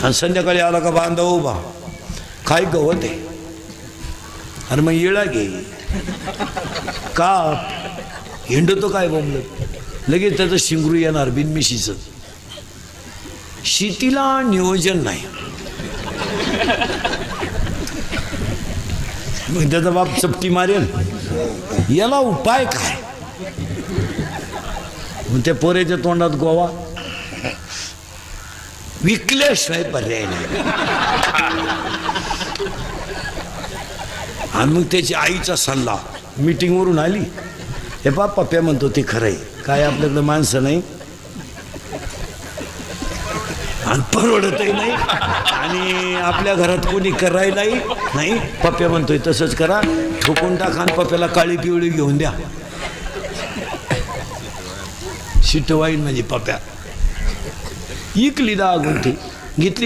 आणि संध्याकाळी आला का बांधा उभा काय गवत आहे अरे मग येळा घे का हिंडतो काय बोंबलत लगेच त्याचं शिंगरू येणार बिनमिशीचं शेतीला नियोजन नाही मग त्याचा बाप चपटी मारेल याला उपाय काय मग त्या पोरेच्या तोंडात गोवा विकल्याशिवाय पर्याय नाही आणि मग त्याची आईचा सल्ला मीटिंगवरून आली हे पप्प्या म्हणतो ते खरं आहे काय आपल्याकडे माणसं नाही आणि परवडतही नाही आणि आपल्या घरात कोणी करायलाही नाही पप्प्या म्हणतोय तसंच करा ठोकून टाका आणि पप्प्याला काळी पिवळी घेऊन द्या शिटवाईन म्हणजे पप्प्या इकली 10 गुंठी घेतली